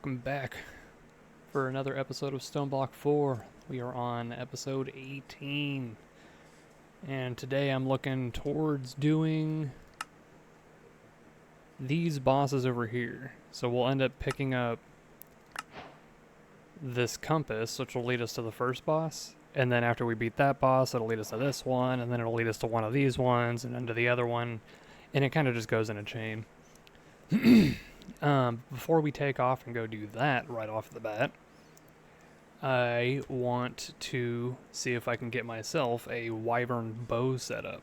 welcome back for another episode of Stoneblock 4. We are on episode 18. And today I'm looking towards doing these bosses over here. So we'll end up picking up this compass, which will lead us to the first boss. And then after we beat that boss, it'll lead us to this one, and then it'll lead us to one of these ones, and then to the other one. And it kind of just goes in a chain. Before we take off and go do that right off the bat, I want to see if I can get myself a wyvern bow set up.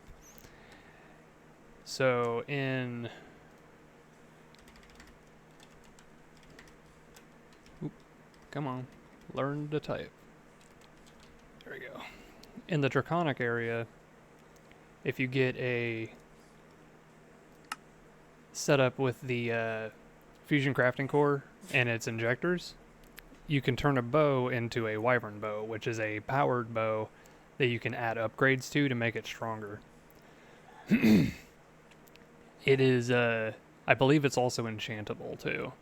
So come on, learn to type. There we go. In the Draconic area, if you get a setup with the fusion crafting core and its injectors, you can turn a bow into a wyvern bow, which is a powered bow that you can add upgrades to make it stronger. It is, I believe it's also enchantable too.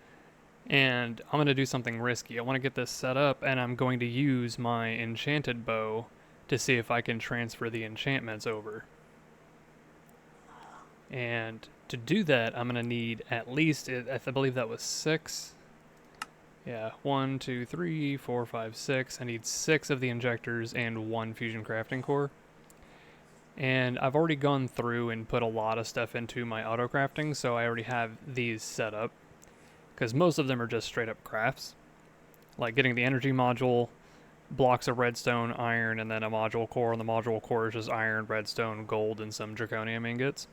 And I'm going to do something risky. I want to get this set up, and I'm going to use my enchanted bow to see if I can transfer the enchantments over. And to do that, I'm going to need at least, I believe that was 6. Yeah, 1, 2, 3, 4, 5, 6. I need 6 of the injectors and 1 fusion crafting core. And I've already gone through and put a lot of stuff into my auto crafting, so I already have these set up. Because most of them are just straight up crafts. Like getting the energy module, blocks of redstone, iron, and then a module core. And the module core is just iron, redstone, gold, and some draconium ingots.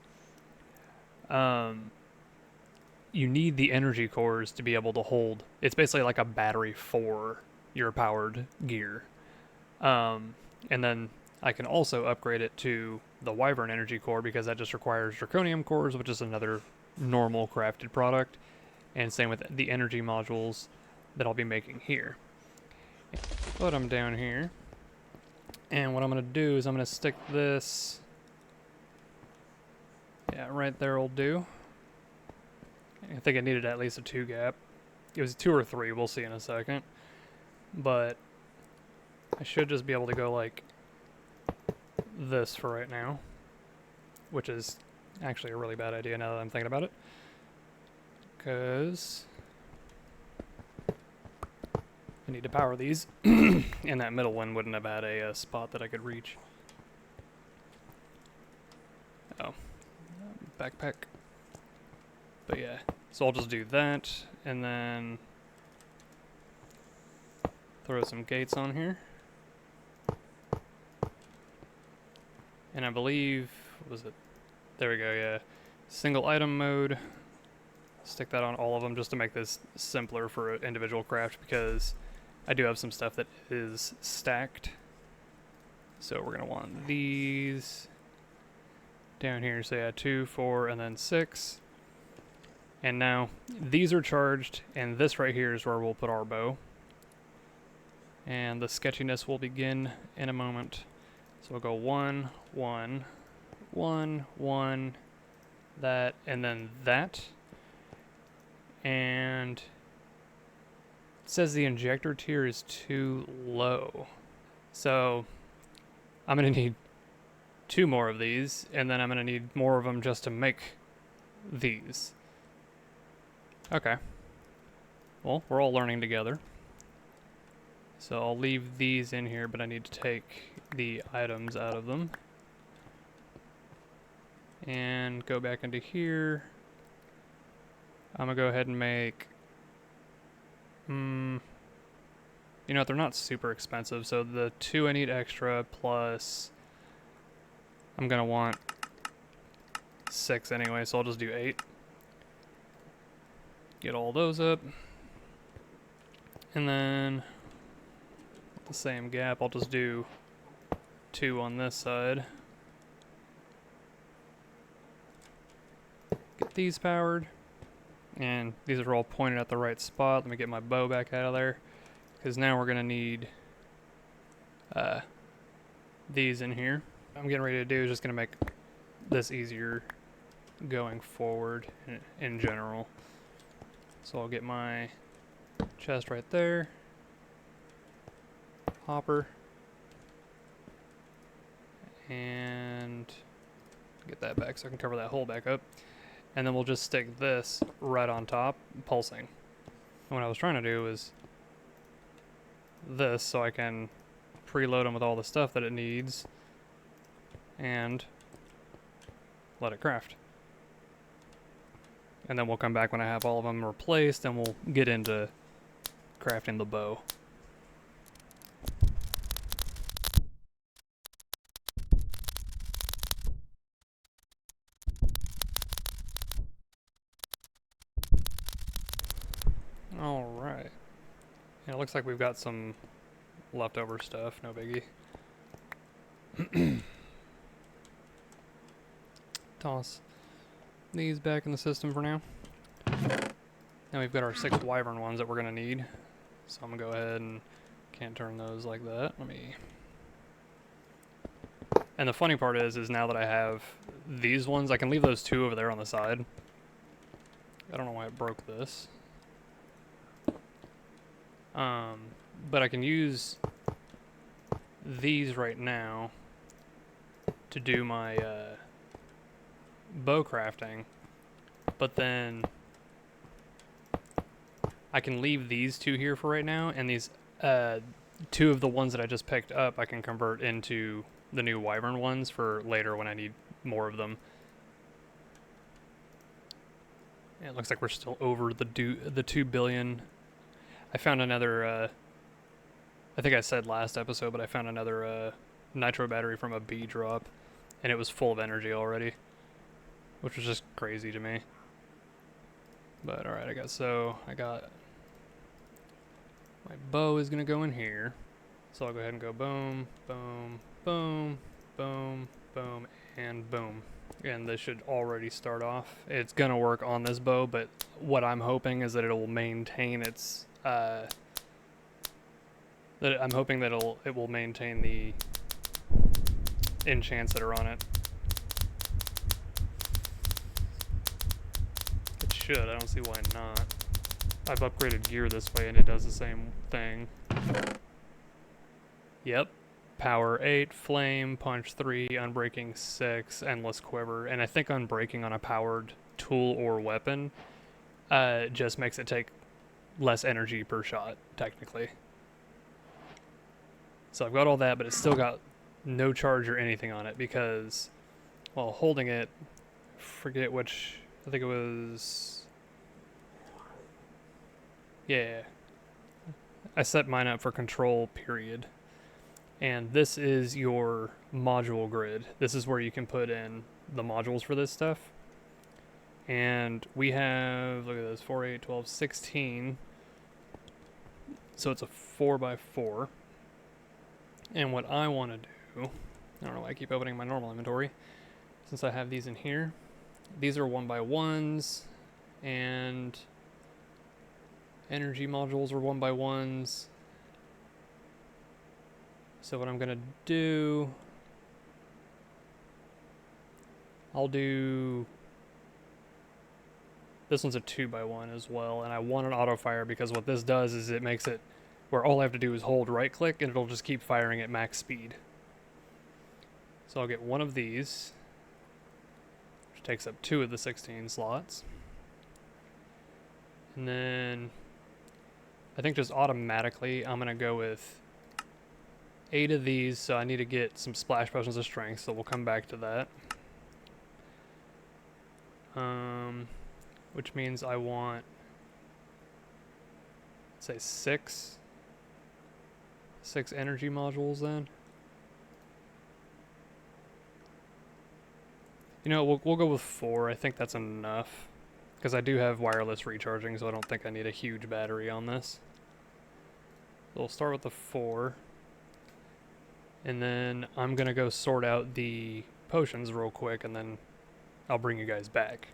You need the energy cores to be able to hold. It's basically like a battery for your powered gear. And then I can also upgrade it to the wyvern energy core because that just requires draconium cores, which is another normal crafted product. And same with the energy modules that I'll be making here. Put them down here. And what I'm going to do is I'm going to stick this... Yeah, right there will do. I think I needed at least a 2 gap. It was 2 or 3, we'll see in a second. But I should just be able to go like this for right now. Which is actually a really bad idea now that I'm thinking about it. Because I need to power these, and that middle one wouldn't have had a spot that I could reach. Oh, backpack. But yeah, so I'll just do that, and then throw some gates on here. And I believe, what was it? There we go, yeah. Single item mode. Stick that on all of them just to make this simpler for an individual craft because I do have some stuff that is stacked. So we're going to want these down here. So yeah, 2, 4, and then 6. And now these are charged, and this right here is where we'll put our bow. And the sketchiness will begin in a moment. So we'll go 1, 1, 1, 1, that, and then that. And it says the injector tier is too low. So I'm going to need 2 more of these, and then I'm going to need more of them just to make these. Okay. Well, we're all learning together. So I'll leave these in here, but I need to take the items out of them. And go back into here. I'm going to go ahead and make, you know what, they're not super expensive, so the 2 I need extra, plus I'm going to want 6 anyway, so I'll just do 8. Get all those up. And then, with the same gap, I'll just do 2 on this side. Get these powered. And these are all pointed at the right spot. Let me get my bow back out of there. Because now we're going to need these in here. What I'm getting ready to do is just going to make this easier going forward in general. So I'll get my Chest right there. Hopper. And get that back so I can cover that hole back up. And then we'll just stick this right on top, pulsing. And what I was trying to do was this so I can preload them with all the stuff that it needs and let it craft. And then we'll come back when I have all of them replaced and we'll get into crafting the bow. Alright. Yeah, it looks like we've got some leftover stuff, no biggie. Toss these back in the system for now. Now we've got our 6 wyvern ones that we're going to need. So I'm going to go ahead and can't turn those like that. Let me... And the funny part is now that I have these ones, I can leave those 2 over there on the side. I don't know why it broke this. But I can use these right now to do my bow crafting, but then I can leave these 2 here for right now, and these 2 of the ones that I just picked up I can convert into the new wyvern ones for later when I need more of them. Yeah, it looks like we're still over the 2 billion. I found another, I think I said last episode, but I found another nitro battery from a bee drop, and it was full of energy already, which was just crazy to me. But alright, I got my bow is going to go in here, so I'll go ahead and go boom, boom, boom, boom, boom, and boom. And this should already start off. It's going to work on this bow, but what I'm hoping is that it will maintain its... I'm hoping that it will maintain the enchants that are on it. It should, I don't see why not. I've upgraded gear this way and it does the same thing. Yep. Power 8, Flame, Punch 3, Unbreaking 6, Endless Quiver. And I think Unbreaking on a powered tool or weapon just makes it take less energy per shot, technically. So I've got all that, but it's still got no charge or anything on it because while holding it, forget which, I think it was, yeah, I set mine up for control period. And this is your module grid. This is where you can put in the modules for this stuff. And we have, look at this, 4, 8, 12, 16. So it's a 4x4. And what I want to do, I don't know why I keep opening my normal inventory, since I have these in here. These are 1x1s, and energy modules are 1x1s. So what I'm going to do, I'll do, this one's a 2x1 as well, and I want an auto fire because what this does is it makes it where all I have to do is hold right click and it'll just keep firing at max speed. So I'll get one of these, which takes up 2 of the 16 slots. And then I think just automatically I'm going to go with 8 of these, so I need to get some splash potions of strength, so we'll come back to that. Which means I want, say, 6 energy modules then. You know, we'll go with 4. I think that's enough, because I do have wireless recharging, so I don't think I need a huge battery on this. So we'll start with the 4. And then I'm going to go sort out the potions real quick, and then I'll bring you guys back.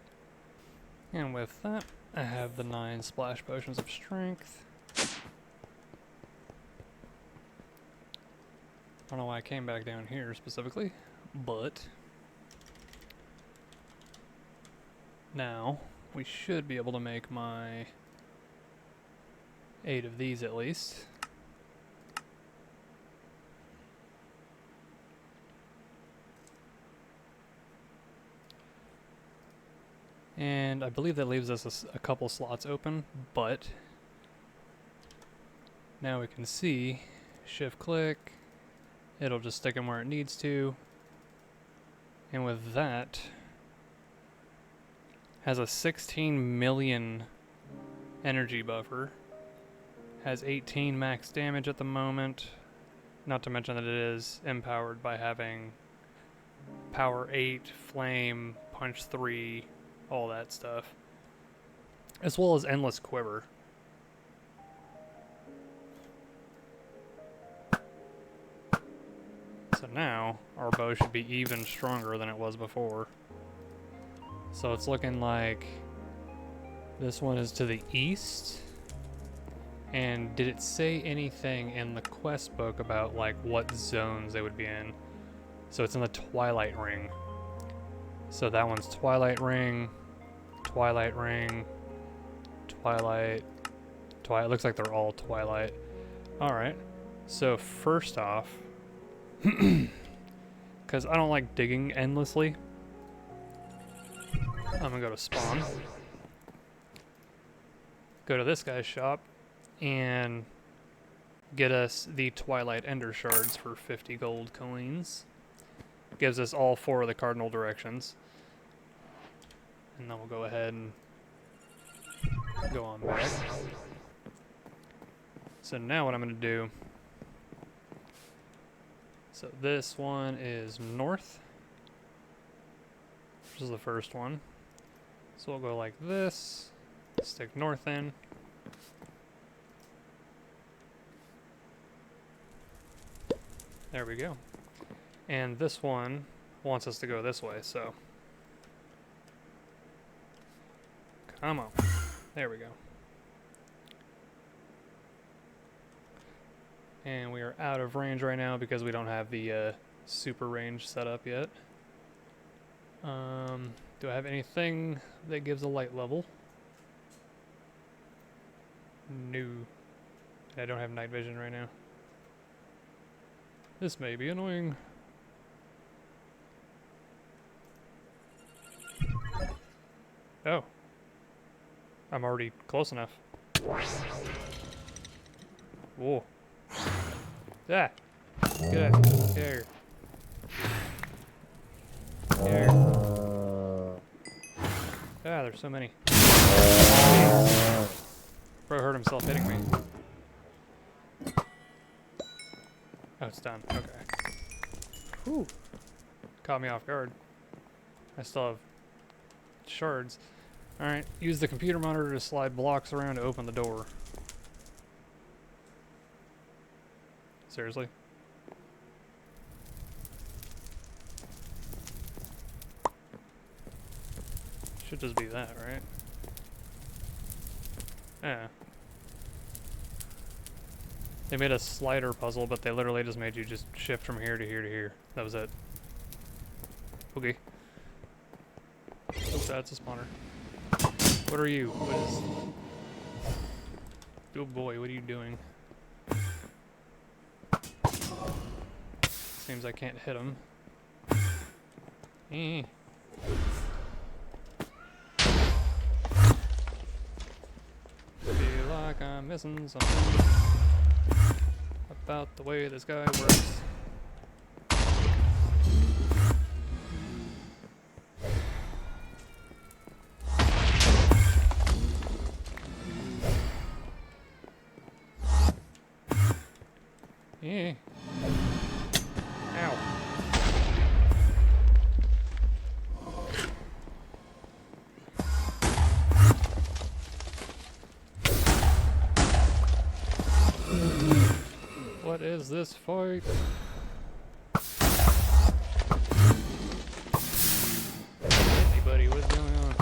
And with that, I have the 9 splash potions of strength. I don't know why I came back down here specifically, but now we should be able to make my 8 of these at least. And I believe that leaves us a couple slots open, but now we can see, shift click, it'll just stick them where it needs to. And with that, has a 16 million energy buffer, has 18 max damage at the moment, not to mention that it is empowered by having power 8, flame, punch 3, all that stuff, as well as endless quiver. So now our bow should be even stronger than it was before. So it's looking like this one is to the east. And did it say anything in the quest book about like what zones they would be in? So it's in the Twilight Ring. So that one's Twilight Ring, Twilight Ring, Twilight, Twilight. Looks like they're all Twilight. Alright, so first off, because I don't like digging endlessly, I'm gonna go to spawn, go to this guy's shop, and get us the Twilight Ender Shards for 50 gold coins. Gives us all 4 of the cardinal directions. And then we'll go ahead and go on back. So now what I'm going to do, so this one is north, which is the first one. So we'll go like this, stick north in. There we go. And this one wants us to go this way, so come on. There we go. And we are out of range right now because we don't have the super range set up yet. Do I have anything that gives a light level? No. I don't have night vision right now. This may be annoying. Oh. I'm already close enough. Whoa. Ah! Get out. Get here. Here. Ah, there's so many. Bro hurt himself hitting me. Oh, it's done. Okay. Whew. Caught me off guard. I still have shards. Alright, use the computer monitor to slide blocks around to open the door. Seriously? Should just be that, right? Yeah. They made a slider puzzle, but they literally just made you just shift from here to here to here. That was it. Okay. Oops, that's a spawner. What are you? What is... Oh boy, what are you doing? Seems I can't hit him. Feel like I'm missing something about the way this guy works. Yeah. Ow. What is this fight? Anybody, what's going on?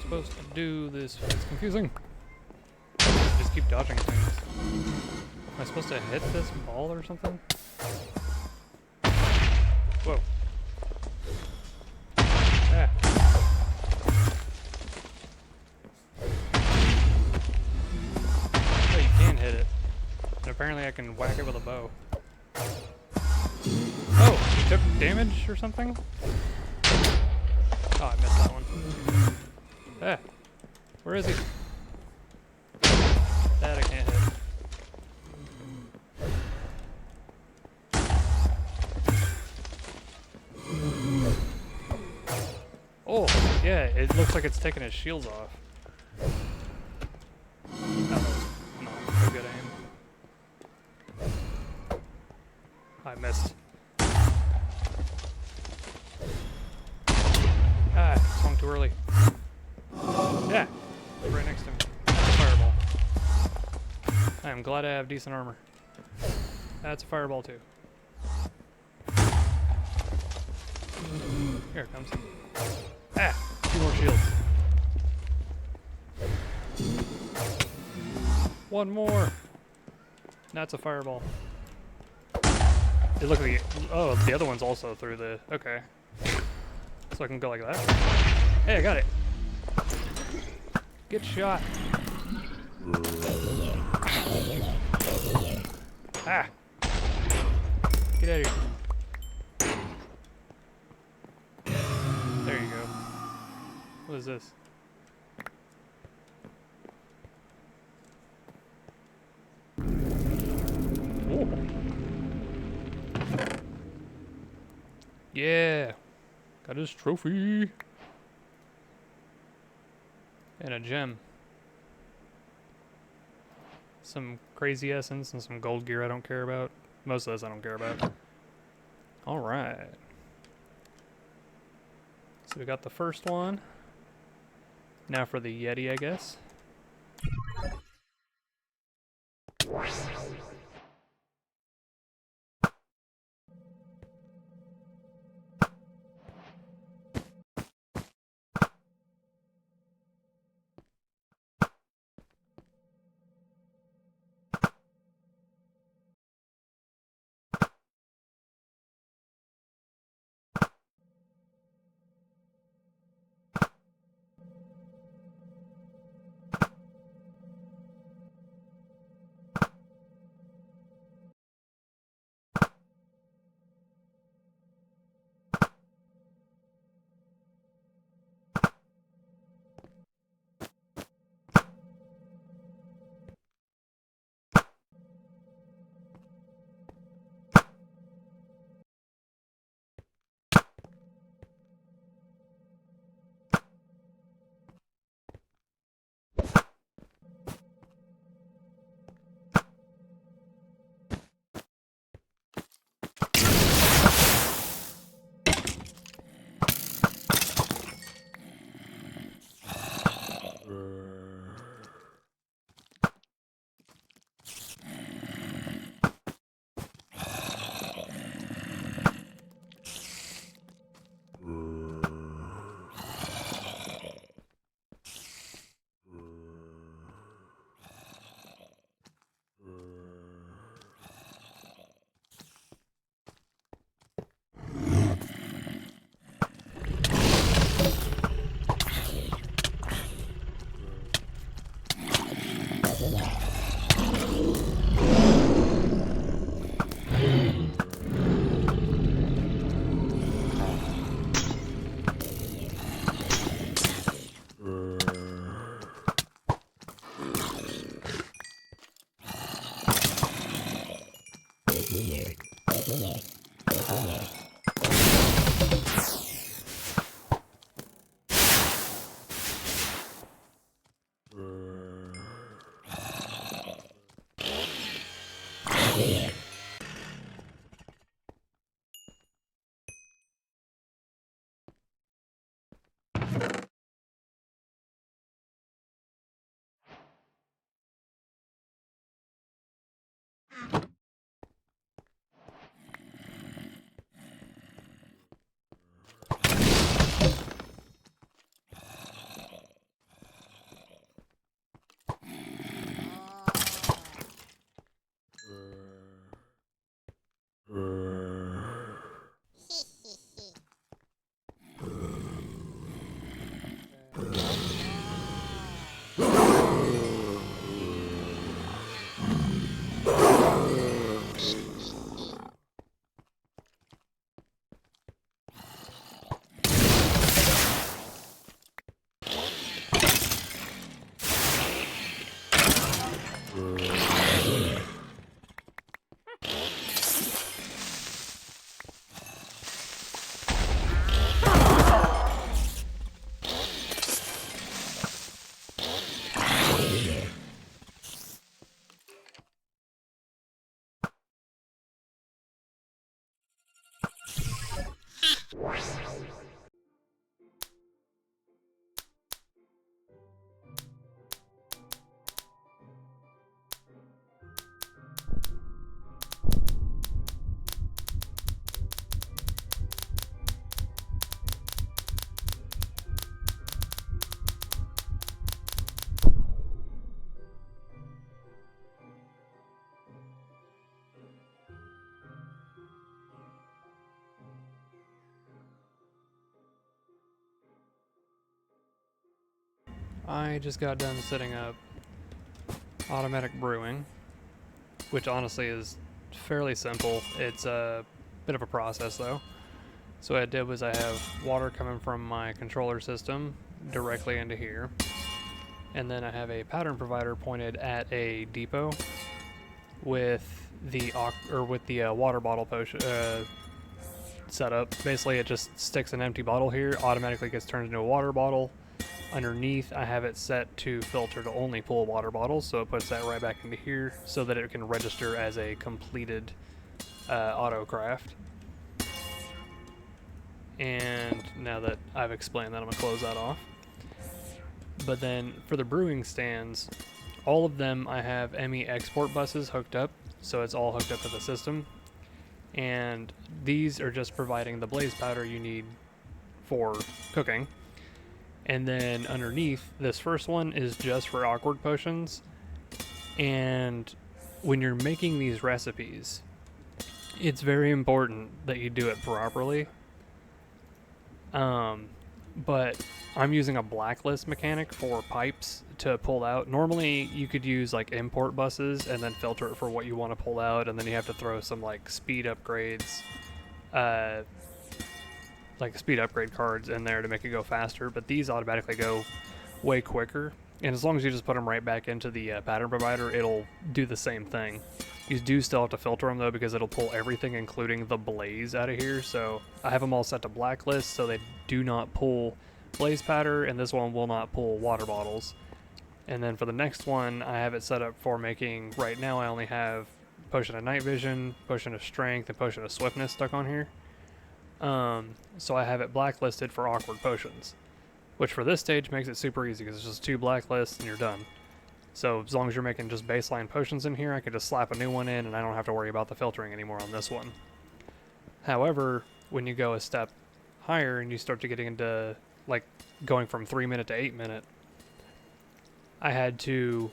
supposed to do this? It's confusing. I just keep dodging things. Am I supposed to hit this ball or something? Whoa. Ah. Oh, you can hit it. And apparently I can whack it with a bow. Oh, he took damage or something? Oh, I missed that one. Ah. Where is he? That I can't hit. Oh, yeah, it looks like it's taking his shields off. That was not a good aim. I missed. Ah, swung too early. Yeah, right next to me. That's a fireball. I am glad I have decent armor. That's a fireball too. Here it comes. Ah, 2 more shields. 1 more. That's a fireball. It looked like oh, the other one's also through the okay. So I can go like that. Hey, I got it. Get shot. Ah. Get out of here. There you go. What is this? Ooh. Yeah. Got his trophy. And a gem. Some crazy essence and some gold gear I don't care about. Most of this I don't care about. Alright. So we got the first one. Now for the Yeti, I guess. I just got done setting up automatic brewing, which honestly is fairly simple. It's a bit of a process though. So what I did was I have water coming from my controller system directly into here, and then I have a pattern provider pointed at a depot with the water bottle potion setup. Basically, it just sticks an empty bottle here, automatically gets turned into a water bottle. Underneath, I have it set to filter to only pull water bottles, so it puts that right back into here so that it can register as a completed auto craft. And now that I've explained that, I'm going to close that off. But then for the brewing stands, all of them I have ME export buses hooked up, so it's all hooked up to the system. And these are just providing the blaze powder you need for cooking. And then underneath, this first one is just for awkward potions. And when you're making these recipes, it's very important that you do it properly. But I'm using a blacklist mechanic for pipes to pull out. Normally you could use like import buses and then filter it for what you want to pull out, and then you have to throw some like speed upgrades, like speed upgrade cards in there to make it go faster, but these automatically go way quicker. And as long as you just put them right back into the pattern provider, it'll do the same thing. You do still have to filter them though, because it'll pull everything including the blaze out of here. So I have them all set to blacklist so they do not pull blaze powder, and this one will not pull water bottles. And then for the next one, I have it set up for making, right now I only have potion of night vision, potion of strength, and potion of swiftness stuck on here. So I have it blacklisted for awkward potions, which for this stage makes it super easy because it's just 2 blacklists and you're done. So as long as you're making just baseline potions in here, I can just slap a new one in and I don't have to worry about the filtering anymore on this one. However, when you go a step higher and you start to getting into like going from 3-minute to 8-minute, I had to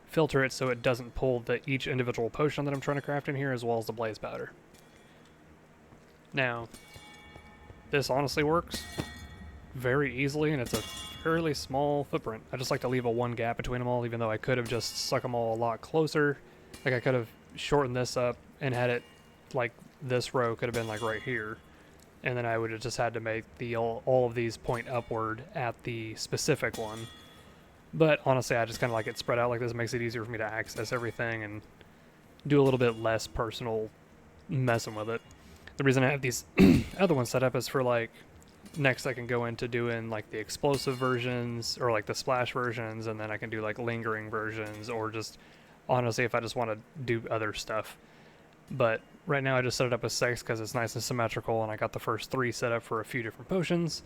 filter it so it doesn't pull each individual potion that I'm trying to craft in here, as well as the blaze powder. Now, this honestly works very easily, and it's a fairly small footprint. I just like to leave a 1 gap between them all, even though I could have just stuck them all a lot closer. Like I could have shortened this up and had it like this row could have been like right here, and then I would have just had to make all of these point upward at the specific one. But honestly, I just kind of like it spread out like this. It makes it easier for me to access everything and do a little bit less personal messing with it. The reason I have these other ones set up is for like, next I can go into doing like the explosive versions or like the splash versions, and then I can do like lingering versions, or just honestly if I just want to do other stuff. But right now I just set it up with 6 because it's nice and symmetrical, and I got the first 3 set up for a few different potions.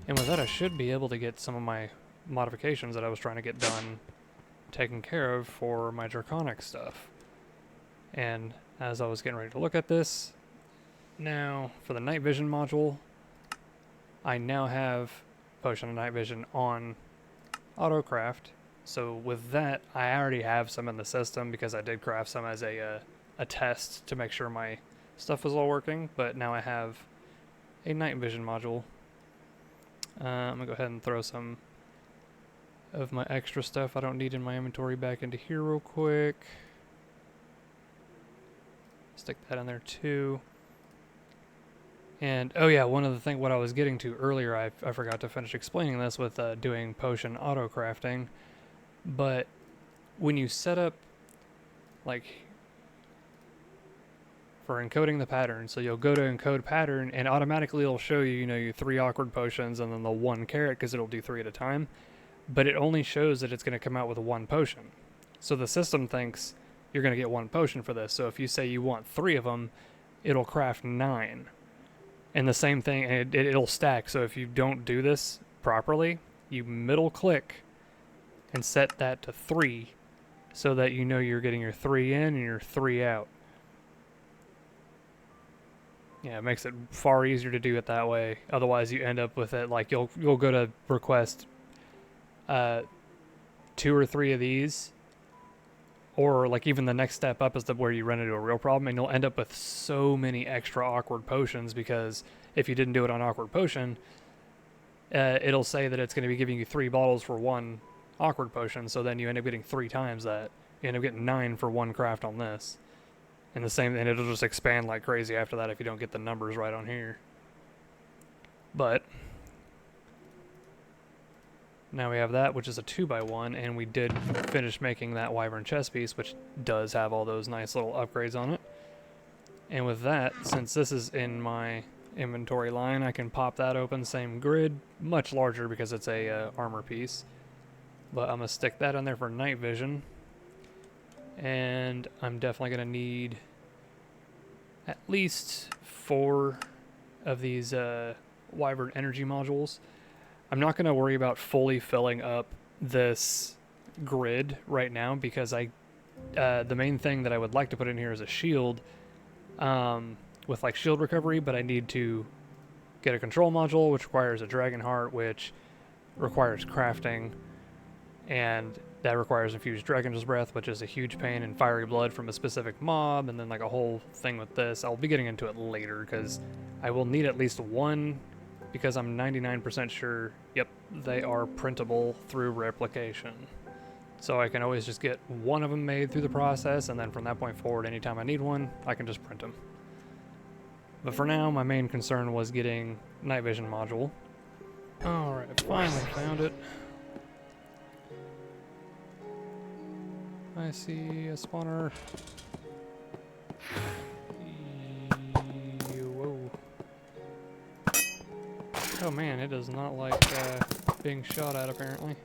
And with that I should be able to get some of my modifications that I was trying to get done taken care of for my draconic stuff. And as I was getting ready to look at this, now for the night vision module, I now have potion of night vision on autocraft. So with that, I already have some in the system because I did craft some as a test to make sure my stuff was all working. But now I have a night vision module. I'm gonna go ahead and throw some of my extra stuff I don't need in my inventory back into here real quick. Stick that in there too. And oh yeah, one of the things what I was getting to earlier, I forgot to finish explaining this with doing potion auto crafting. But when you set up like for encoding the pattern, so you'll go to encode pattern and automatically it'll show you, you know, your 3 awkward potions and then the 1 carrot because it'll do 3 at a time. But it only shows that it's going to come out with 1 potion. So the system thinks you're going to get 1 potion for this. So if you say you want 3 of them, it'll craft 9. And the same thing, it'll stack. So if you don't do this properly, you middle click and set that to 3 so that you know you're getting your 3 in and your 3 out. Yeah, it makes it far easier to do it that way. Otherwise you end up with it like you'll go to request 2 or 3 of these, or like even the next step up is where you run into a real problem, and you'll end up with so many extra awkward potions because if you didn't do it on awkward potion, it'll say that it's going to be giving you 3 bottles for 1 awkward potion, so then you end up getting 3 times that. You end up getting 9 for 1 craft on this. And it'll just expand like crazy after that if you don't get the numbers right on here. But now we have that, which is a 2x1, and we did finish making that wyvern chest piece, which does have all those nice little upgrades on it. And with that, since this is in my inventory line, I can pop that open, same grid, much larger because it's a armor piece. But I'm going to stick that in there for night vision. And I'm definitely going to need at least 4 of these wyvern energy modules. I'm not going to worry about fully filling up this grid right now because the main thing that I would like to put in here is a shield with like shield recovery, but I need to get a control module which requires a dragon heart, which requires crafting, and that requires infused dragon's breath, which is a huge pain, and fiery blood from a specific mob, and then like a whole thing with this. I'll be getting into it later because I will need at least 1, because I'm 99% sure, yep, they are printable through replication. So I can always just get 1 of them made through the process, and then from that point forward, anytime I need one, I can just print them. But for now, my main concern was getting night vision module. Alright, finally found it. I see a spawner. Whoa. Oh man, it does not like being shot at apparently.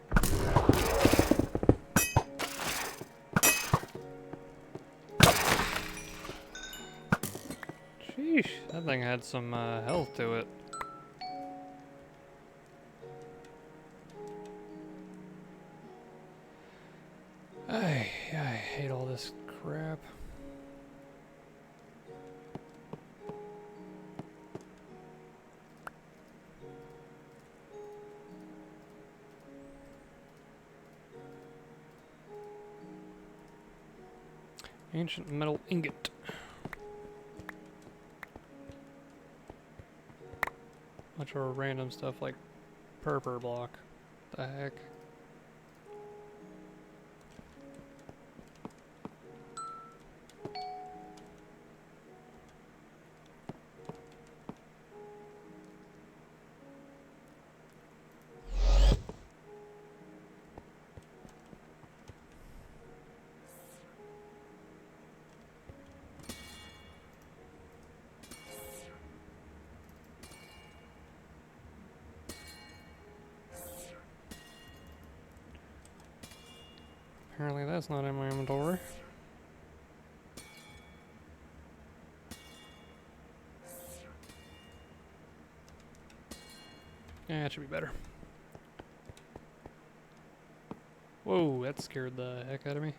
Sheesh, that thing had some health to it. I hate all this crap. Ancient metal ingot. Bunch of random stuff like purple block. The heck? Apparently that's not in my inventory. Yeah, it should be better. Whoa, that scared the heck out of me.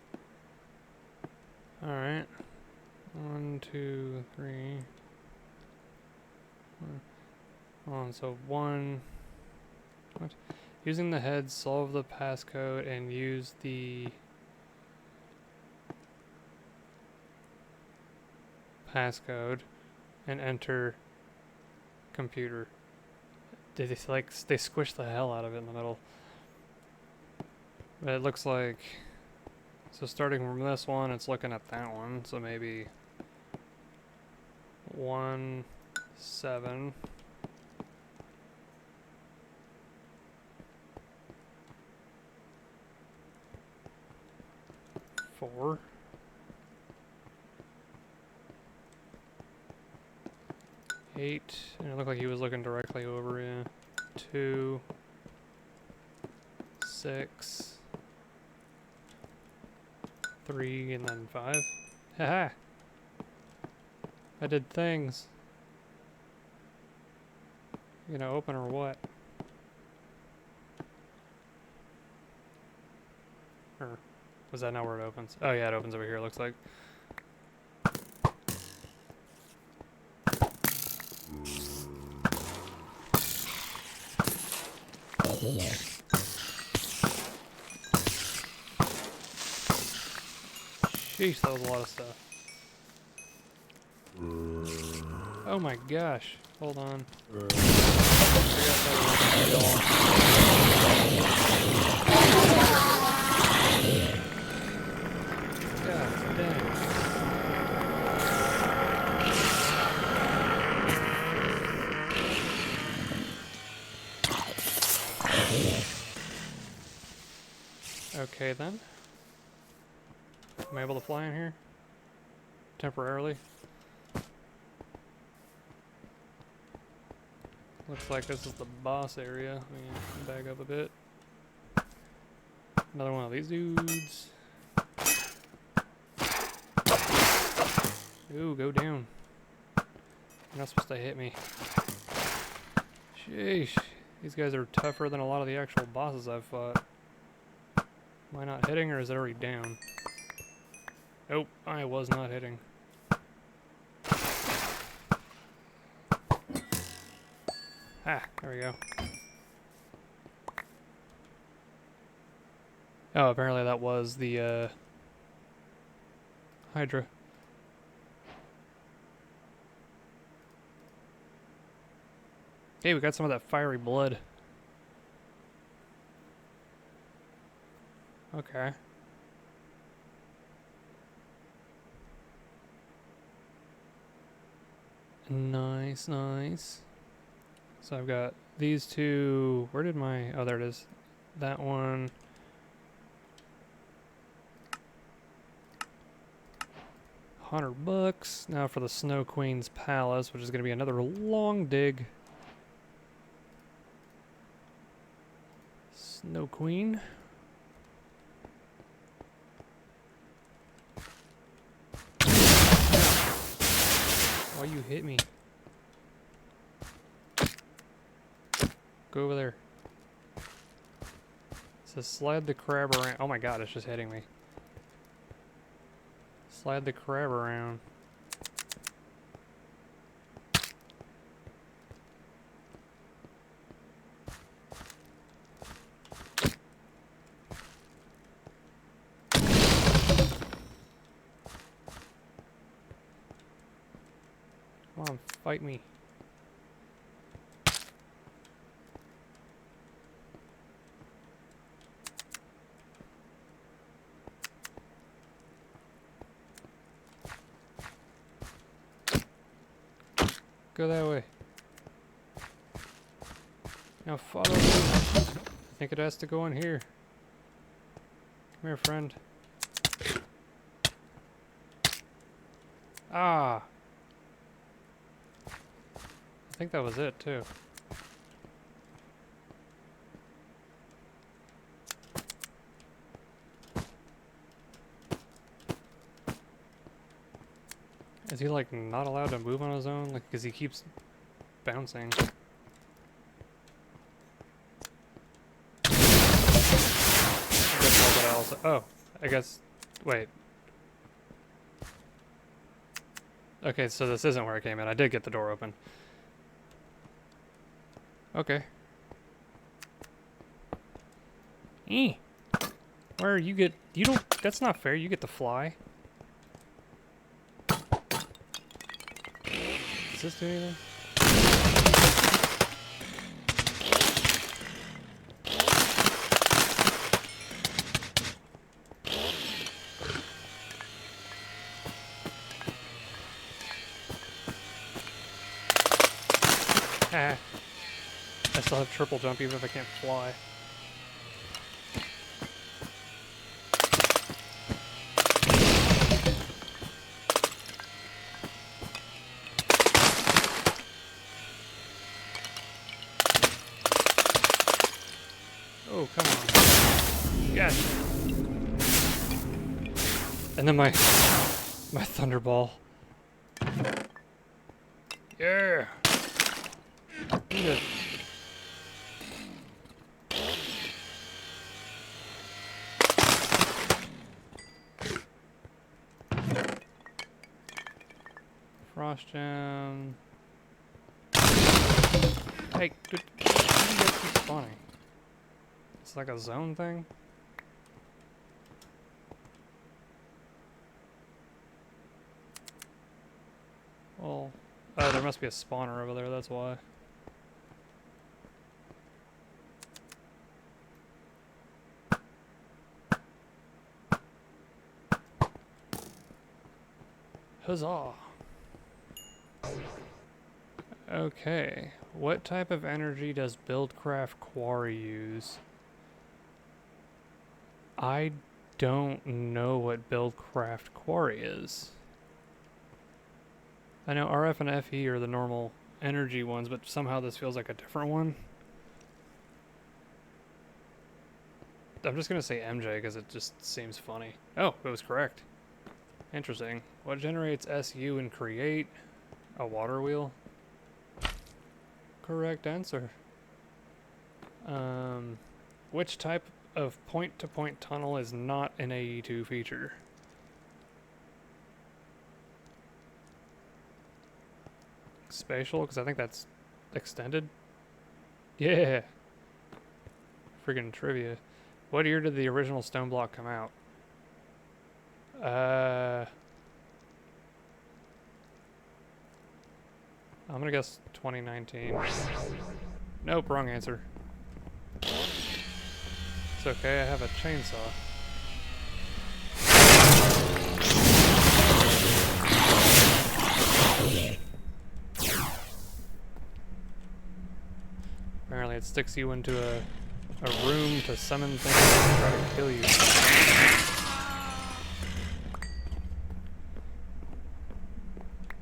Alright. 1, 2, 3. Hold on, so 1. What? Using the head, solve the passcode, and use the passcode and enter computer. They squish the hell out of it in the middle. But it looks like, so starting from this one, it's looking at that one, so maybe 1, 7. 4. 8, and it looked like he was looking directly over it. 2, 6, 3, and then 5. Haha! I did things. You gonna open or what? Or was that not where it opens? Oh yeah, it opens over here, it looks like. Sheesh, that was a lot of stuff. Oh my gosh. Hold on. I forgot that was Okay then. Am I able to fly in here? Temporarily? Looks like this is the boss area. Let me back up a bit. Another one of these dudes. Ooh, go down. You're not supposed to hit me. Sheesh. These guys are tougher than a lot of the actual bosses I've fought. Am I not hitting, or is it already down? Nope, I was not hitting. Ah, there we go. Oh, apparently that was the, Hydra. Hey, we got some of that fiery blood. Okay. Nice, nice. So I've got these two. Where did my... Oh, there it is. That one. $100. Now for the Snow Queen's Palace, which is going to be another long dig. Snow Queen. Why you hit me? Go over there. It says slide the crab around. Oh my god, it's just hitting me. Slide the crab around. Come on, fight me. Go that way. Now follow me. I think it has to go in here. Come here, friend. Ah! I think that was it, too. Is he, like, not allowed to move on his own? Like, because he keeps bouncing. Oh, I guess... Wait. Okay, so this isn't where I came in. I did get the door open. Okay. Where you get... You don't... That's not fair. You get to fly. Does this do anything? Ah. I still have triple jump even if I can't fly. Oh, come on. Yes. And then my thunderball. Yeah. Good. Frost gem. Hey, dude, why do you guys keep spawning? It's like a zone thing? Well, oh, there must be a spawner over there, that's why. Huzzah! Okay, what type of energy does Buildcraft Quarry use? I don't know what Buildcraft Quarry is. I know RF and FE are the normal energy ones, but somehow this feels like a different one. I'm just gonna say MJ because it just seems funny. Oh, it was correct. Interesting. What generates SU and create? A water wheel? Correct answer. Which type of point-to-point tunnel is not an AE2 feature? Spatial, because I think that's extended. Yeah. Friggin' trivia. What year did the original stone block come out? I'm gonna guess 2019. Nope, wrong answer. It's okay, I have a chainsaw. Apparently it sticks you into a room to summon things and try to kill you.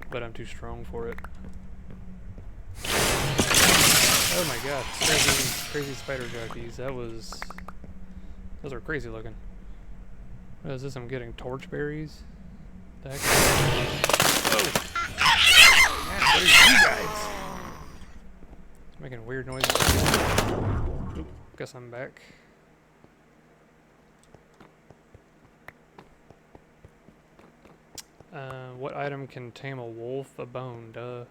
But I'm too strong for it. Oh my god, crazy spider jockeys. Those are crazy looking. What is this I'm getting? Torch berries? The heck? Oh! Man, what are you guys? It's making weird noises. Oop, guess I'm back. What item can tame a wolf? A bone, duh.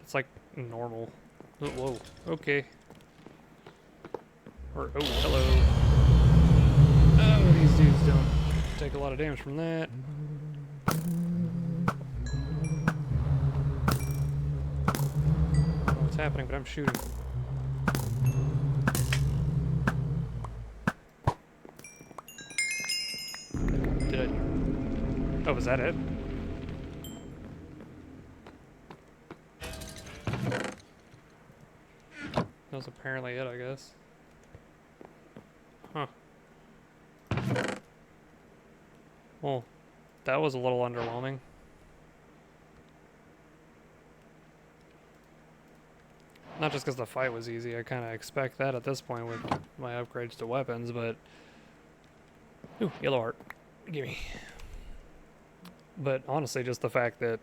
It's like normal. Oh, whoa, okay. Or, oh, hello. Oh, these dudes don't take a lot of damage from that. I don't know what's happening, but I'm shooting. Did I? Oh, was that it? That was apparently it, I guess. Huh. Well, that was a little underwhelming. Not just because the fight was easy, I kind of expect that at this point with my upgrades to weapons, but... Ooh, yellow heart. Gimme. But honestly, just the fact that it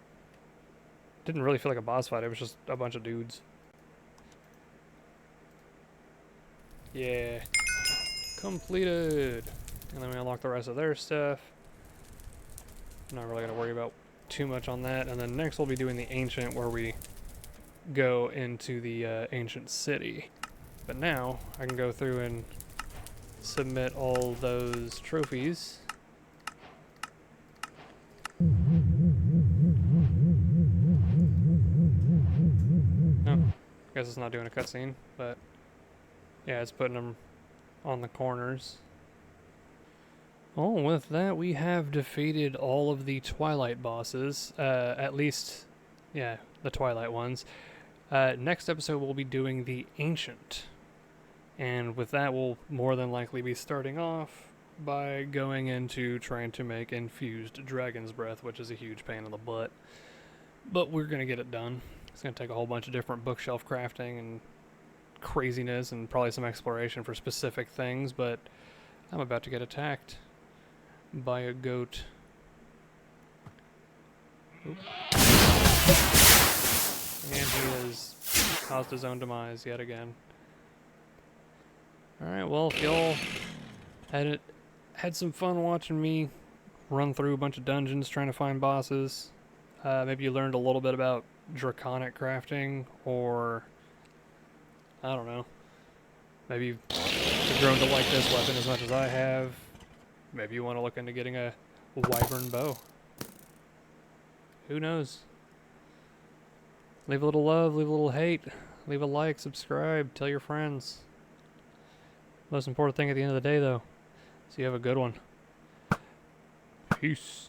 didn't really feel like a boss fight, it was just a bunch of dudes. Yeah. Completed! And then we unlock the rest of their stuff. I'm not really going to worry about too much on that. And then next we'll be doing the Ancient, where we go into the Ancient City. But now, I can go through and submit all those trophies. Oh, I guess it's not doing a cutscene, but yeah, it's putting them on the corners. Oh, with that, we have defeated all of the Twilight bosses. At least, yeah, the Twilight ones. Next episode, we'll be doing the Ancient. And with that, we'll more than likely be starting off by going into trying to make infused Dragon's Breath, which is a huge pain in the butt. But we're going to get it done. It's going to take a whole bunch of different bookshelf crafting and craziness and probably some exploration for specific things, but I'm about to get attacked by a goat. Oop. And he has caused his own demise yet again. Alright, well, if y'all had some fun watching me run through a bunch of dungeons trying to find bosses, maybe you learned a little bit about draconic crafting, or I don't know, maybe you've grown to like this weapon as much as I have. Maybe you want to look into getting a wyvern bow. Who knows? Leave a little love, leave a little hate, leave a like, subscribe, tell your friends. Most important thing at the end of the day, though, so you have a good one. Peace.